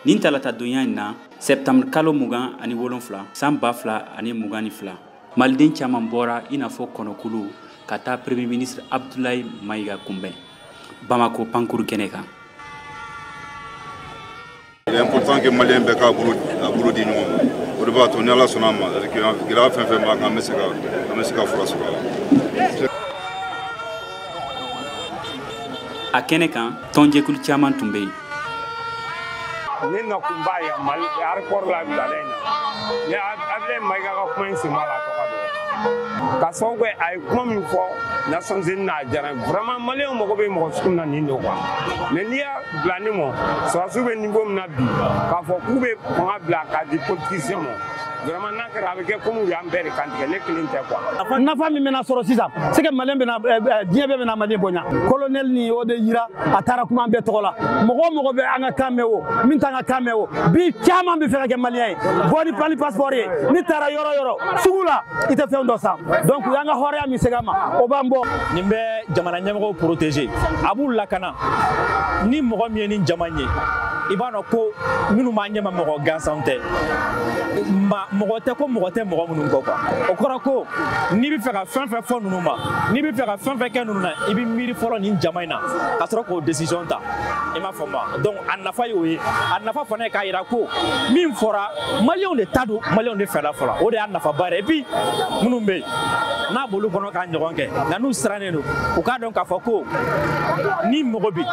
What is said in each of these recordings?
nin talata donya in na septembre kalo mugan ani wolonfila san 2022 maliden caman bɔra i n'a fɔ kɔnɔkulu ka taa premier ministre Abdoulaye Maïga kunbɛn Bamako pankuru kɛnɛ kan. Il est important que Malien bɛɛ k'a bolo di ɲɔgɔn ma. O de b'a to ni Ala sɔnna a ma gɛlɛya fɛn fɛn b'a kan an bɛ se ka fura sɔrɔ a la. A kɛnɛ kan tɔnjɛkulu caman tun bɛ yen. Ne na kun b'a ye Mali aéroport la bilalen na ne Abdoulaye Maïga ka kuma in senma la tɔgɔ dɔn ka sababu kɛ a ye kuma min fɔ Nations Unies n'a diyara vraiment Maliyɛnw mago bɛ mɔgɔ sugu min na nin don quoi mais n'i y'a bila ne ma sɔrɔsiw bɛ niveau min na bi k'a fɔ k'u bɛ fanga bila k'a di politicien ma vraiment n'a kɛra a bɛ kɛ comme u y'an bɛɛ de kantigɛ ne kelen tɛ quoi. nafa min bɛna sɔrɔ sisan c'est que Maliyɛn bɛna diɲɛ bɛɛ bɛna Maliyɛn bonya colonel ni o de yira a taara kuma an bɛɛ tɔgɔ la mɔgɔ o mɔgɔ bɛ an ka kan mɛn o min t'an ka kan mɛn o bi caman bɛ fɛ ka kɛ Maliyɛn ye bɔ ni pali passeport ye ni taara yɔrɔ yɔrɔ sugu la i tɛ fɛn dɔ san donc u y'an ka hɔrɔnya min segin a ma o b'an bɔ. nin bɛ jamana ɲɛmɔgɔw protéger a b'u lakana ni mɔgɔ min ye nin jama ye i b'a dɔn ko minnu b'an ɲɛma mɔgɔ gansanw tɛ mɔgɔ tɛ ko mɔgɔ tɛ mɔgɔ minnu kɔ quoi o kɔrɔ ko n'i bɛ fɛ ka fɛn fɛn fɔ ninnu ma n'i bɛ fɛ ka fɛn fɛn kɛ ninnu na i bɛ miiri fɔlɔ nin jama in na ka sɔrɔ k'o décision ta i m'a fɔ ma donc a nafa y'o ye a nafa fana ye k'a jira ko min fɔra Maliyɛnw de ta don Maliyɛnw de fɛla fɔlɔ o de y'a nafaba ye et puis minnu bɛ yen n'a b'olu kɔnɔ ka ɲɔgɔn kɛ nka n'u sirannen don u k'a dɔn k'a fɔ ko ni mɔgɔ bɛ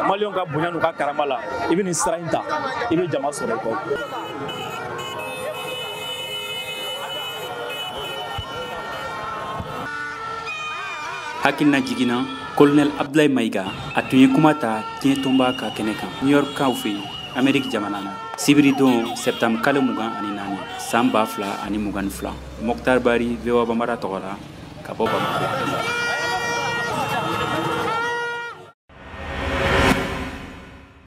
Maliyɛnw ka bonya n'u ka karama la i bɛ nin sira in ta i bɛ jama sɔrɔ i kɔ. hakilina jiginna colonel Abdoulaye Maïga a tun ye kuma ta diɲɛ tɔnba ka kɛnɛ kan New York kaw fɛ yen Amérique jamana na sibiri don septembre kalo 24 san 2022 Mokhtar Bari VOA Bambara tɔgɔ la ka bɔ Bamako.